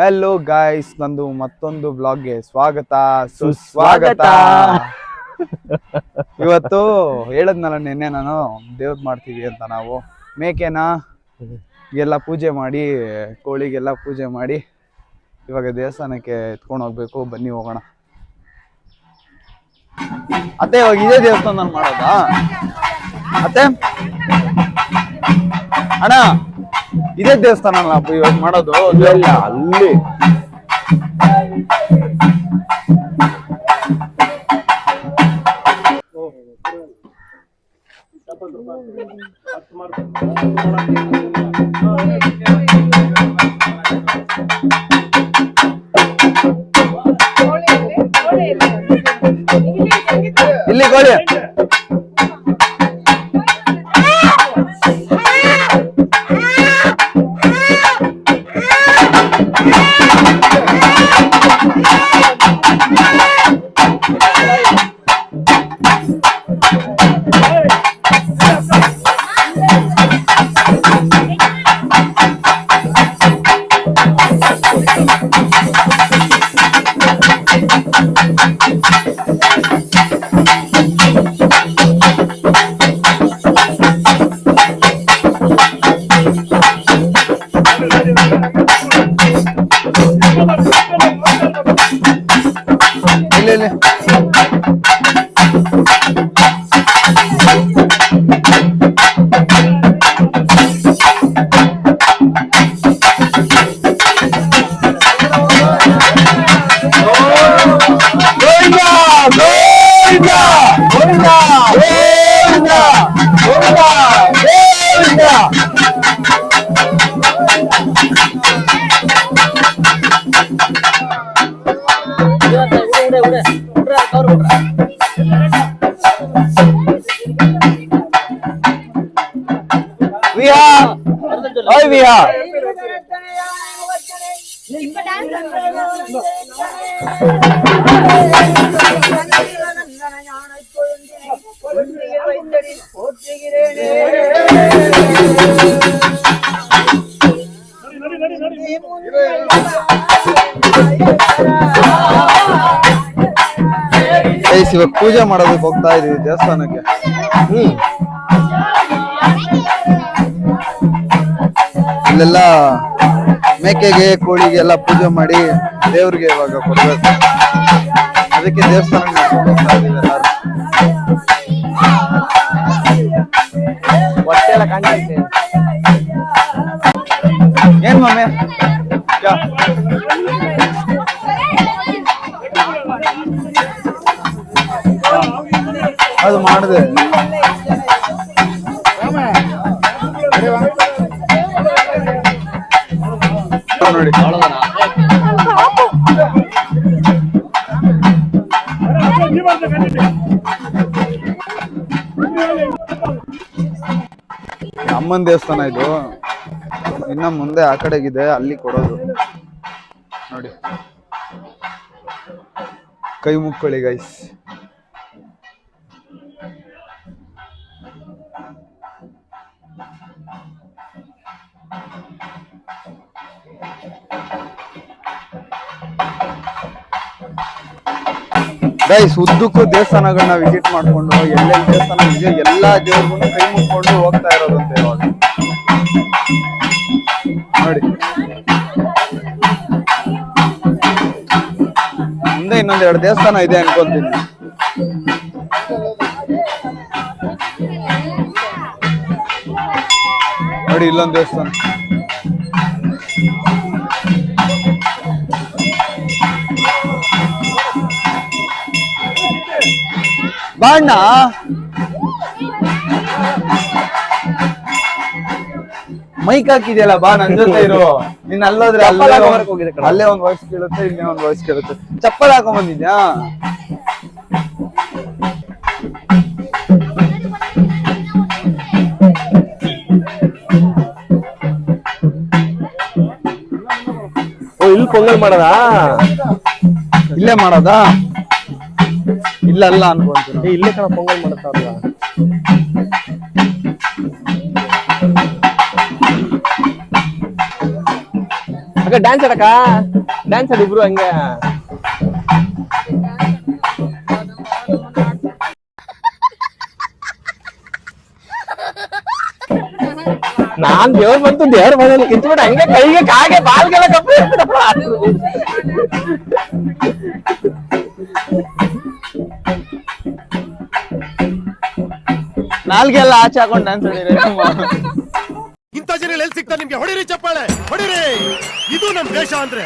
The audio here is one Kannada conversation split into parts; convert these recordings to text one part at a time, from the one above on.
ಹೆಲೋ ಗಾಯ್ಸ್, ನಂದು ಮತ್ತೊಂದು ಬ್ಲಾಗ್ಗೆ ಸ್ವಾಗತ ಸುಸ್ವಾಗತ. ಇವತ್ತು ಹೇಳದ್ನಲ್ಲ ನಿನ್ನೆ ನಾನು ದೇವ್ರದ್ ಮಾಡ್ತೀವಿ ಅಂತ. ನಾವು ಮೇಕೆನ ಎಲ್ಲ ಪೂಜೆ ಮಾಡಿ, ಕೋಳಿಗೆಲ್ಲ ಪೂಜೆ ಮಾಡಿ ಇವಾಗ ದೇವಸ್ಥಾನಕ್ಕೆ ಎತ್ಕೊಂಡು ಹೋಗ್ಬೇಕು. ಬನ್ನಿ ಹೋಗೋಣ. ಅತ್ತೆ ಇವಾಗ ಇದೇ ದೇವಸ್ಥಾನ ನಾನು ಮಾಡೋದಾ ಅತ್ತೆ? ಅಣ್ಣ ಇದೇ ದೇವಸ್ಥಾನ ಇವಾಗ ಮಾಡೋದು? ಅಲ್ಲಿ ಇಲ್ಲಿ ಕೋಳಿ ಇವಾಗ ಪೂಜೆ ಮಾಡೋದಕ್ಕೆ ಹೋಗ್ತಾ ಇದೀವಿ ದೇವಸ್ಥಾನಕ್ಕೆ. ಇಲ್ಲೆಲ್ಲ ಮೇಕೆಗೆ ಕೋಳಿಗೆ ಎಲ್ಲ ಪೂಜೆ ಮಾಡಿ ದೇವ್ರಿಗೆ ಇವಾಗ ಕೊಡ್ಬೇಕು. ಅದಕ್ಕೆ ದೇವಸ್ಥಾನಕ್ಕೆ ನಡ್ಕೊಂಡು ಹೋಗ್ತಾ ಇದೀವಿ ಎಲ್ಲಾರು. ಹೊಟ್ಟೆಲ್ಲ ಕಾಣ್ತೈತೆ. ಏನ್ ಮಮ್ಮಿ ಅದು ಮಾಡಿದೆ ನೋಡಿ. ಅಮ್ಮನ ದೇವಸ್ಥಾನ ಇದು. ಇನ್ನ ಮುಂದೆ ಆ ಕಡೆಗಿದೆ, ಅಲ್ಲಿ ಕೊಡೋದು ನೋಡಿ. ಕೈ ಮುಕ್ಕೊಳ್ಳಿ ಗೈಸ್. ಗೈಸ್ ಉದ್ದಕ್ಕೂ ದೇವಸ್ಥಾನಗಳನ್ನ ವಿಸಿಟ್ ಮಾಡ್ಕೊಂಡು ಎಲ್ಲೆಲ್ಲಿ ದೇವಸ್ಥಾನ ಇದೆ ಎಲ್ಲಾ ದೇವ್ರಿಗೂ ಕೈ ಮುಕ್ಕೊಂಡು ಹೋಗ್ತಾ ಇರೋದಂತೆ ಇವಾಗ ನೋಡಿ. ಮುಂದೆ ಇನ್ನೊಂದೆರಡು ದೇವಸ್ಥಾನ ಇದೆ ಅನ್ಕೊಂತೀನಿ. ನೋಡಿ ಇಲ್ಲೊಂದು ದೇವಸ್ಥಾನ. ಬಾಣ್ಣ ಮೈಕ್ ಹಾಕಿದ್ಯಲ್ಲ, ಬಾ ನನ್ ಜೊತೆ ಇರು. ನೀನ್ ಅಲ್ಲೋದ್ರೆ ಅಲ್ಲೇ ಒಂದ್ ವಾಯ್ಸ್ ಕೇಳುತ್ತೆ, ಇಲ್ಲಿ ಒಂದ್ ವಾಯ್ಸ್ ಕೇಳುತ್ತೆ. ಚಪ್ಪಲ್ ಹಾಕೊಂಡ್ ಬಂದಿದ್ಯಾ? ಓ ಇಲ್ಲಿ ಪೊಂಗಲ್ ಮಾಡದಾ? ಇಲ್ಲೇ ಮಾಡೋದಾ? ಇಲ್ಲ ಅಲ್ಲ ಅನ್ಕೊಂತೀನಿ. ಇಲ್ಲೇ ಕಣ ಪೊಂಗಲ್ ಮಾಡ್ತಾರಲ್ಲ. ಅಕ್ಕ ಡ್ಯಾನ್ಸ್ ಆಡಕ ಡ್ಯಾನ್ಸ್ ಆಡಿ ಇಬ್ರು ಹಂಗೆ ನಾನ್ ದೇವ್ರ ಬಂತು ದೇವ್ರ ಮನೇಲಿ ಕಿತ್ಬಿಟ್ಟು ಹಂಗೆ ಕೈಗೆ ಕಾಗೆ ಬಾಲ್ಗೆಲ್ಲ ಕಪ್ಪು ನಾಲ್ಗೆಲ್ಲ ಆಚೆ ಹಾಕೊಂಡು ಡ್ಯಾನ್ಸ್ ಆಡಿದ್ರೆ ಇಂಥ ಜನ ಎಲ್ಲಿ ಸಿಗ್ತಾರೆ ನಿಮ್ಗೆ? ಹೊಡಿರಿ ಚಪ್ಪಾಳೆ ಹೊಡಿರಿ, ಇದು ನಮ್ ದೇಶ ಅಂದ್ರೆ.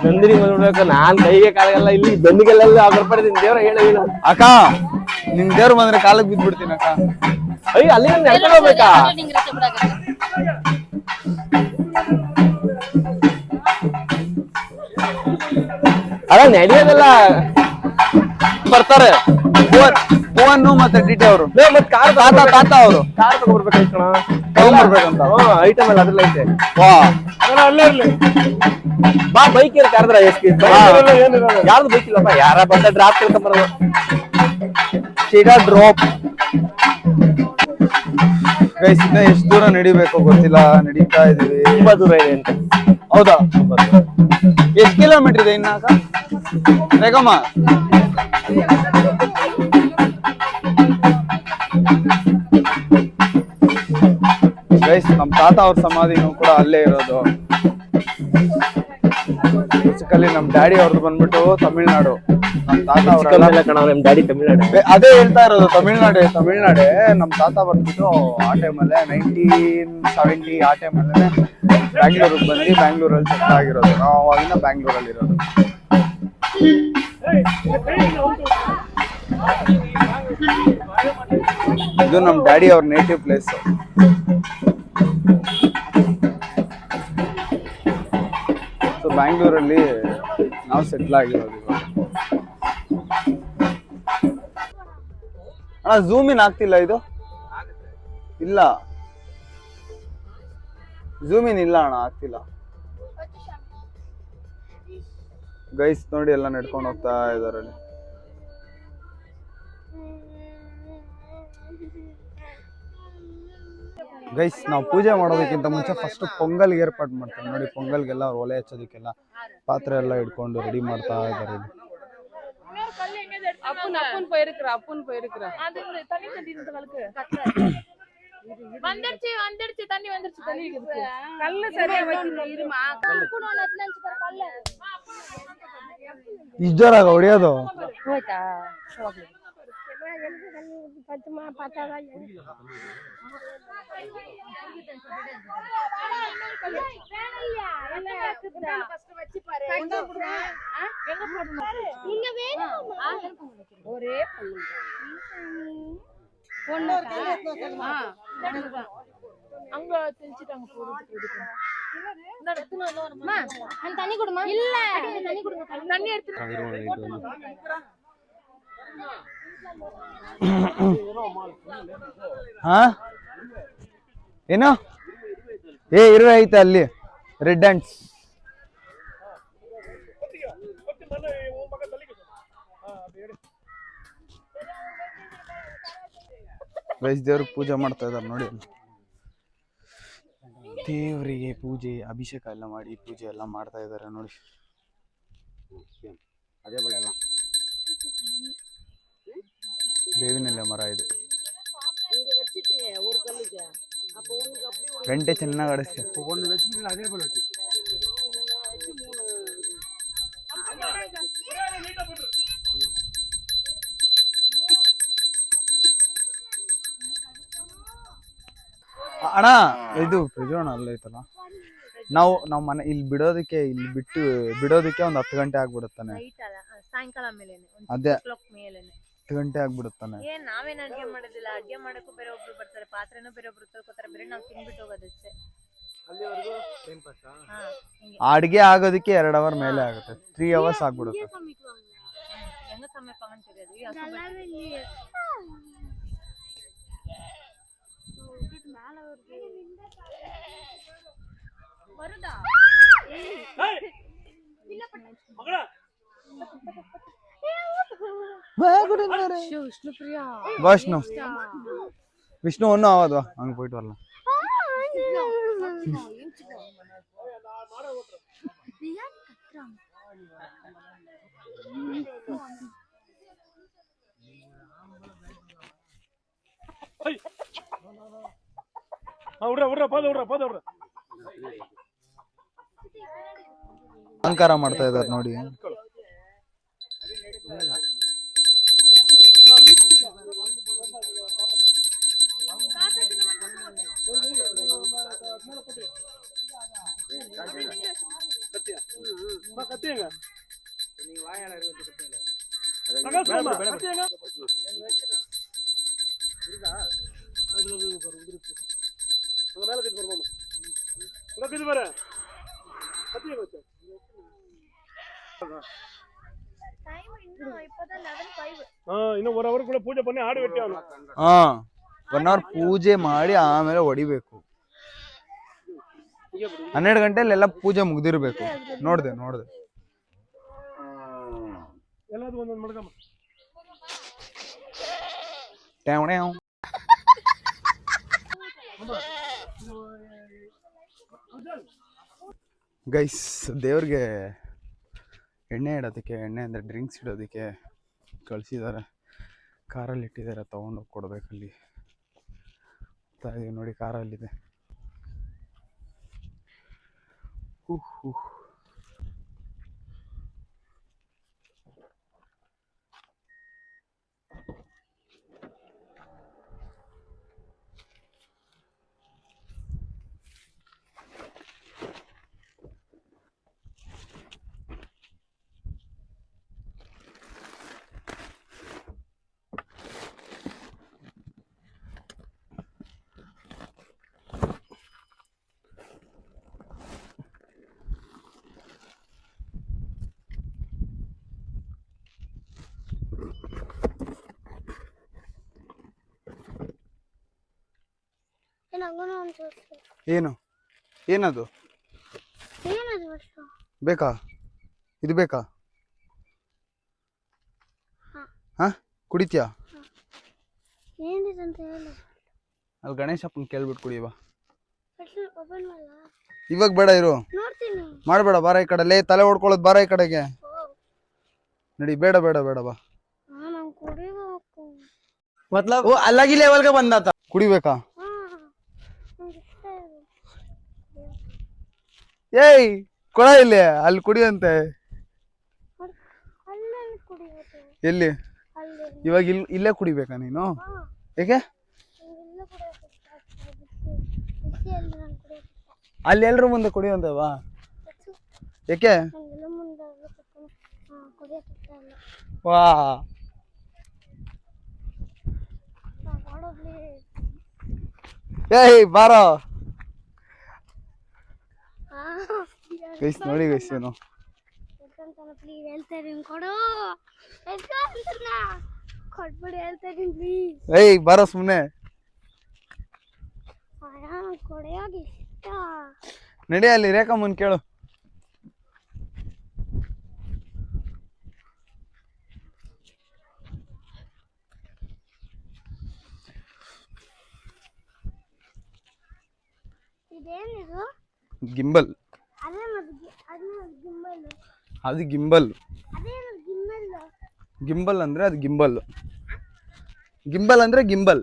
ನಂದಿನಿ ಬಂದ್ಬಿಡ್ಬೇಕು ನಾನ್ ಕೈಗೆ ಕಾಲಿಗೆಲ್ಲ ಇಲ್ಲಿ ಬೆನ್ನಿಗೆಲ್ಲ ಬರ್ಪಡಿದ್ದೀನಿ ದೇವ್ರ ಹೇಳಿ ಅಕ್ಕ ನಿನ್ ದೇವ್ರು ಬಂದ್ರೆ ಕಾಲಕ್ಕೆ ಬಿದ್ದ್ಬಿಡ್ತೀನಿ ಅಕ್ಕ. ಅಯ್ಯ ಅಲ್ಲಿ ನಡ್ಕೊಂಡು ಹೋಗ್ಬೇಕಾ? ಅಲ್ಲ ನಡೆಯೋದಲ್ಲ ಬರ್ತಾರೆ ಭುವನ್ ಮತ್ತೆ ಡಿಟಿ ಅವರು ಮತ್ ಕಾರ್ ತಾತ ಅವರು ಕಾರ್ ತಗೊಂಡ್ಬರ್ಬೇಕು ತಗೊಂಡ್ಬರ್ಬೇಕಂತ ಐಟಮ್ ಎಲ್ಲ ಅದ್ರಲ್ಲ ಐತೆ ವಾ ಅಲ್ಲೇ ಇರ್ಲಿ ಬಾ ಬೈಕ್ ಏನ್ ಕಾರ್ದ್ರ ಯಾವ್ದು ಬೈಕ್ ಇಲ್ಲಪ್ಪ ಯಾರ ಬಂದ ಡ್ರಾಪ್ ಕೇಳ್ಕೊಂಬರೋದು ಸೀದಾ ಡ್ರಾಪ್. ಗೈಸ್ ಇನ್ನ ಎಷ್ಟು ದೂರ ನಡಿಬೇಕು ಗೊತ್ತಿಲ್ಲ, ನಡೀತಾ ಇದೀವಿ. ತುಂಬಾ ದೂರ ಇದೆ ಅಂತ. ಹೌದಾ? ಎಷ್ಟು ಕಿಲೋಮೀಟರ್ ಇದೆ ಇನ್ನ ರೇಖಮ್ಮ? ಗೈಸ್ ನಮ್ ತಾತ ಅವ್ರ ಸಮಾಧಿನೂ ಕೂಡ ಅಲ್ಲೇ ಇರೋದು. ಬೇಸಿಕಲಿ ನಮ್ ಡ್ಯಾಡಿ ಅವ್ರದ್ದು ಬಂದ್ಬಿಟ್ಟು ತಮಿಳ್ನಾಡು. ನಮ್ ತಾತ ನಮ್ ಡ್ಯಾಡಿ ತಮಿಳ್ನಾಡು. ಅದೇ ಹೇಳ್ತಾ ಇರೋದು ತಮಿಳ್ನಾಡೆ. ನಮ್ ತಾತ ಬಂದ್ಬಿಟ್ಟು ಆ ಟೈಮಲ್ಲೇ 1970 ಆ ಟೈಮಲ್ಲೇ ಬ್ಯಾಂಗ್ಳೂರಿಗೆ ಬಂದು ಬ್ಯಾಂಗ್ಳೂರಲ್ಲಿ ಸೆಟ್ ಆಗಿರೋದು. ನಾವು ಅವಾಗಿನ ಬ್ಯಾಂಗ್ಳೂರಲ್ಲಿ ಇರೋದು. ಇದು ನಮ್ ಡ್ಯಾಡಿ ಅವ್ರ ನೇಟಿವ್ ಪ್ಲೇಸ್. ಸೊ ಬ್ಯಾಂಗ್ಳೂರಲ್ಲಿ ನಾವು ಸೆಟ್ಲ್ ಆಗಿರೋದು ಇವಾಗ. ಅಣ್ಣ ಝೂಮ್ ಇನ್ ಆಗ್ತಿಲ್ಲ ಇದು? ಇಲ್ಲ ಝೂಮ್ ಇನ್ ಇಲ್ಲ ಅಣ್ಣ, ಆಗ್ತಿಲ್ಲ. ಗೈಸ್ ನೋಡಿ ಎಲ್ಲ ನಡ್ಕೊಂಡು ಹೋಗ್ತಾ ಇದಾರೆ. ಗೈಸ್ ನಾವು ಪೂಜೆ ಮಾಡೋದಕ್ಕಿಂತ ಮುಂಚೆ ಫಸ್ಟ್ ಪೊಂಗಲ್ಗೆ ಏರ್ಪಾಡು ಮಾಡ್ತಾರೆ ನೋಡಿ. ಪೊಂಗಲ್ಗೆಲ್ಲ ಅವ್ರು ಒಲೆ ಹಚ್ಚೋದಕ್ಕೆಲ್ಲ ಪಾತ್ರೆ ಎಲ್ಲ ಇಟ್ಕೊಂಡು ರೆಡಿ ಮಾಡ್ತಾ ಇದ್ದಾರೆ. ಇಜ್ಜೋರಾಗ ಹೊಡಿಯೋದು ಹಾ ಏನು ಇರುವೆ ಐತೆ ಅಲ್ಲಿ ರೆಡ್ ಹ್ಯಾಂಡ್ಸ್. ಗೈಸ್ ದೇವ್ರಿಗೆ ಪೂಜೆ ಮಾಡ್ತಾ ಇದಾರೆ ನೋಡಿ. ದೇವರಿಗೆ ಪೂಜೆ ಅಭಿಷೇಕ ಎಲ್ಲ ಮಾಡಿ ಪೂಜೆ ಎಲ್ಲ ಮಾಡ್ತಾ ಇದ್ದಾರೆ ನೋಡಿ. ಬೇವಿನೆಲೆ ಮರ ಇದು. ಗಂಟೆ ಚೆನ್ನಾಗಿ ಆಡಿಸ್ತೆ. ಅಣ್ಣ ಇದು ಪ್ರಜೋಣ ಅಲ್ಲ ಐತಲ್ಲ, ನಾವು ಮನೆ ಇಲ್ಲಿ ಬಿಡೋದಕ್ಕೆ ಒಂದು 10 ಗಂಟೆ ಆಗ್ಬಿಡುತ್ತಾನೆ. ಅದೇ 10 ಗಂಟೆ ಆಗ್ಬಿಡುತ್ತಾನೆ. ನಾವೇನ್ ಅಡ್ಗೆ ಮಾಡೋದಿಲ್ಲ, ಅಡ್ಗೆ ಮಾಡಕ್ಕೂ ಬೇರೆ ಒಬ್ರು ಬರ್ತಾರೆ, ಪಾತ್ರೆನೂ ಬೇರೆ ಒಬ್ರು ತೊಳ್ಕೊತಾರೆ, ಬೇರೆ ನಾವು ತಿನ್ಬಿಟ್ಟು ಹೋಗೋದಷ್ಟೇ. ಅಡ್ಗೆ ಆಗೋದಕ್ಕೆ 2 ಅವರ್ ಮೇಲೆ ಆಗುತ್ತೆ, 3 ಅವರ್ಸ್ ಆಗ್ಬಿಡುತ್ತೆ. ಹೆಂಗ ಸಮಯಪ್ಪ ಅಂತಿರೋದು விஷ்ணு ஒன்னும் ஆகாதுவா, அங்க போயிட்டு வரலாம். ಅಲಂಕಾರ ಮಾಡ್ತಾ ಇದಾರೆ ನೋಡಿ. ಇನ್ನು 1 hour ಕೂಡ ಪೂಜೆ ಬನ್ನಿ ಆಡಿ ಬಿಟ್ಟು ಅವನು. 1 hour ಪೂಜೆ ಮಾಡಿ ಆಮೇಲೆ ಹೊಡಿಬೇಕು. 12 ಗಂಟೆಲಿ ಎಲ್ಲ ಪೂಜೆ ಮುಗ್ದಿರ್ಬೇಕು. ನೋಡ್ದೆ ಎಲ್ಲಾದ್ರೂ ಒಂದೊಂದು ಮಡ್ಗಮ್ಮ. ಗೈಸ್, ದೇವ್ರಿಗೆ ಎಣ್ಣೆ ಇಡೋದಕ್ಕೆ, ಎಣ್ಣೆ ಅಂದರೆ ಡ್ರಿಂಕ್ಸ್ ಇಡೋದಕ್ಕೆ ಕಳಿಸಿದ್ದಾರೆ. ಕಾರಲ್ಲಿ ಇಟ್ಟಿದ್ದಾರೆ, ತೊಗೊಂಡೋಗಿ ಕೊಡ್ಬೇಕಲ್ಲಿ. ನೋಡಿ, ಕಾರಲ್ಲಿದೆ. ಏನು ಏನದು ಬೇಕಾ? ಇದು ಬೇಕಾ? ಕುಡಿತ್ಯಾ? ಅಲ್ಲಿ ಗಣೇಶಪ್ಪನ ಕೇಳ್ಬಿಟ್ಟು ಕುಡಿಯುವ. ಇವಾಗ ಬೇಡ, ಇರು, ಮಾಡಬೇಡ. ಬಾರ ಈ ಕಡೆ, ತಲೆ ಹೊಡ್ಕೊಳ್ಳೋದು. ಬಾರ ಈ ಕಡೆಗೆ ನಡಿ. ಬೇಡ ಬೇಡ ಬೇಡ, ಬಾ. मतलब वो अलग ही लेवल का बंदा था. ಕುಡಿಬೇಕಾ? ಏಯ್, ಕೊಡ ಇಲ್ಲಿ. ಅಲ್ಲಿ ಕುಡಿಯಂತೆ. ಎಲ್ಲಿ? ಇವಾಗ ಇಲ್ಲೇ ಕುಡಿಬೇಕಾ ನೀನು? ಏಕೆ? ಅಲ್ಲಿ ಎಲ್ರು ಮುಂದೆ ಕುಡಿಯಂತವಾ? ಏಕೆ? ವಾ, ಏಯ್ ಬಾರೋ ಗೈಸ್. ನೋಡಿ ಗೈಸ್, ಏನು ಏಯ್ ಬಾರೋ ಸುಮ್ನೆ ನಡಿ. ಅಲ್ಲಿ ರೇಖಮ್ಮನ್ ಕೇಳು. ಗಿಂಬಲ್. ಅದು ಗಿಂಬಲ್. ಗಿಂಬಲ್ ಅಂದ್ರೆ ಅದು ಗಿಂಬಲ್. ಗಿಂಬಲ್ ಅಂದ್ರೆ ಗಿಂಬಲ್.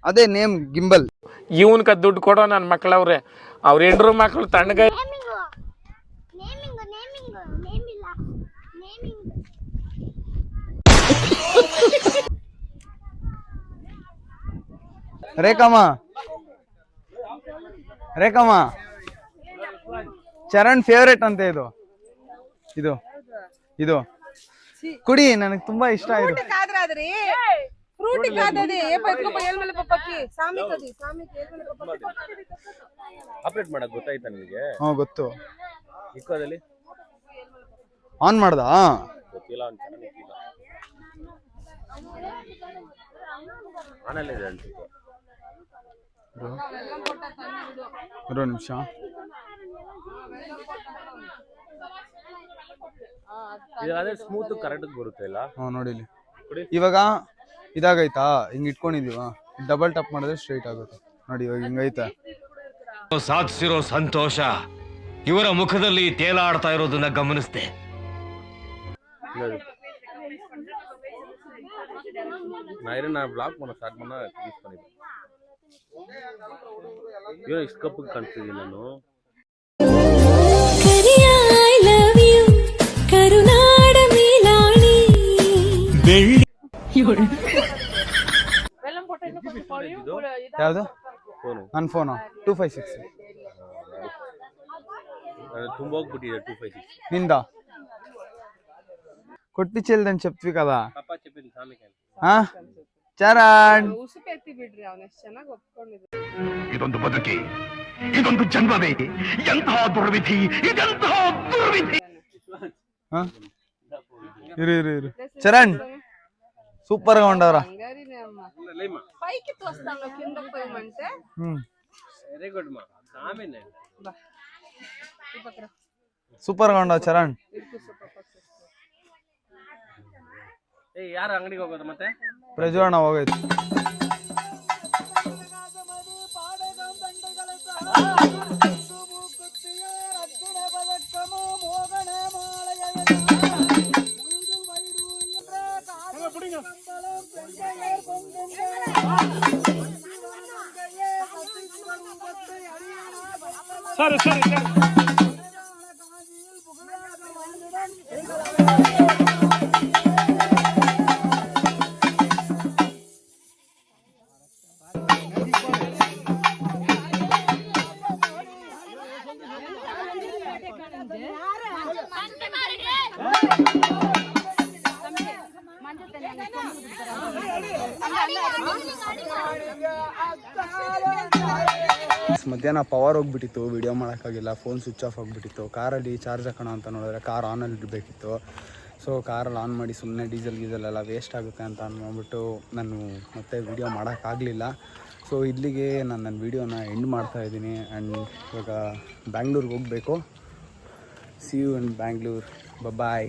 ಅದೇ ನೇಮ್ ಗಿಂಬಲ್. ಇವನ್ಕ ದುಡ್ಡು ಕೊಡೋ ನನ್ನ ಮಕ್ಳವ್ರೆ, ಅವ್ರ ಹೆಂಡ್ರು ಮಕ್ಳು ತಣ್ಣಗ. ರೇಖಮ್ಮ, ಚರಣ್ ಫೇವ್ರೇಟ್ ಅಂತೆ ಇದು. ಇದು ಇದು ಕುಡಿ, ನನಗೆ ತುಂಬಾ ಇಷ್ಟ. ಇದು ಆಪರೇಟ್ ಮಾಡಕ್ ಗೊತ್ತಾಯ್ತಾ ನಿಮಗೆ? ಗೊತ್ತು. ಇಕ್ಕೋದಲ್ಲಿ ಆನ್ ಮಾಡ್ದಾ? ಗೊತ್ತಿಲ್ಲ. ಆನಲ್ಲಿದೆ ಅನ್ಸುತ್ತೆ. ಒಂದು ನಿಮಿಷ. ಸ್ಮೂತ್ ಕರೆಕ್ಟ್ ಬರುತ್ತೆ ಇಲ್ಲ? ನೋಡಿ ಇಲ್ಲಿ. ಇವಾಗ ಇದಾಗೈತಾ? ಹಿಂಗ್ ಇಟ್ಕೊಂಡಿದೀವ, ಡಬಲ್ ಟಪ್ ಮಾಡಿದ್ರೆ ಸ್ಟ್ರೈಟ್ ಆಗುತ್ತೆ ನೋಡಿ. ಇವಾಗ ಹಿಂಗೈತೆ. ಸಾಧಿಸಿರೋ ಸಂತೋಷ ಇವರ ಮುಖದಲ್ಲಿ ತೇಲಾಡ್ತಾ ಇರೋದನ್ನ ಗಮನಿಸಿದೆ. நான் பிளாக் பண்ண ஸ்டார்ட் பண்ணா யூஸ் பண்ணிப்பேன். ಇವ್ರು ಇಷ್ಟು ಕಪ್ಪು ಕಾಣಿಸ್ತಿದ್ದೀನಿ ನಾನು. I love you ಕರುನಾಡ ಮೇಲಾಣಿ ಯಾವುದು ಫೋನು ನನ್ನ ಫೋನು 256 ತುಂಬಾ ಹೋಗ್ಬಿಟ್ಟಿದೆ 256. నింద కొట్టించేదని చెప్తివి కదా ಪಾಪ ಚೆಪ್ಪಿನ ಸಾಮಿಕೆ ఆ చరణ్ ಉಸುಪೆತ್ತಿ ಬಿಡ್ರಿ ಅವನ ಎಷ್ಟು ಚೆನ್ನಾಗಿ ಒಪ್ಕೊಂಡಿದ್ರು. ಇದೊಂದು ಬದುಕಿ, ಇದೊಂದು ಜನ್ಮವೇ, ಎಂತಹ ದುರ್ವಿಧಿ, ಇದೆಂತಹ ದುರ್ವಿಧಿ. ఇరు చరణ్ సూపర్ గా ఉండవరా ಹಂಗಾರಿನೇ ಅಮ್ಮ ಪೈకి ತೋರಿಸ್ತಾನ కింద పోయమంటే ವೆರಿ ಗುಡ್ ಮಾ ಸಾಮಿನೆ ಬಾ ಈ ಪತ್ರ సూపర్ గా ఉండవు చరణ్. ಇರ್ಕು ಸ್ವಲ್ಪ ಏ ಯಾರು ಅಂಗಡಿಗೆ ಹೋಗೋದು ಮತ್ತೆ ಪ್ರಜ್ವಲನ ಹೋಗೈತಿ. ಸರಿ ಸರಿ ಸರಿ ಮಧ್ಯಾಹ್ನ ಪವರ್ ಹೋಗ್ಬಿಟ್ಟಿತ್ತು, ವಿಡಿಯೋ ಮಾಡೋಕ್ಕಾಗಿಲ್ಲ, ಫೋನ್ ಸ್ವಿಚ್ ಆಫ್ ಆಗಿಬಿಟ್ಟಿತ್ತು. ಕಾರಲ್ಲಿ ಚಾರ್ಜ್ ಹಾಕೋಣ ಅಂತ ನೋಡಿದ್ರೆ ಕಾರ್ ಆನಲ್ಲಿ ಇರಬೇಕಿತ್ತು. ಸೊ ಕಾರಲ್ಲಿ ಆನ್ ಮಾಡಿ ಸುಮ್ಮನೆ ಡೀಸೆಲ್ ಎಲ್ಲ ವೇಸ್ಟ್ ಆಗುತ್ತೆ ಅಂತ ಅಂದ್ಬಿಟ್ಟು ನಾನು ಮತ್ತೆ ವಿಡಿಯೋ ಮಾಡೋಕ್ಕಾಗಲಿಲ್ಲ. ಸೊ ಇಲ್ಲಿಗೆ ನಾನು ನನ್ನ ವಿಡಿಯೋನ ಎಂಡ್ ಮಾಡ್ತಾಯಿದ್ದೀನಿ. ಆ್ಯಂಡ್ ಇವಾಗ ಬ್ಯಾಂಗ್ಳೂರಿಗೆ ಹೋಗಬೇಕು. See you in Bangalore. Bye.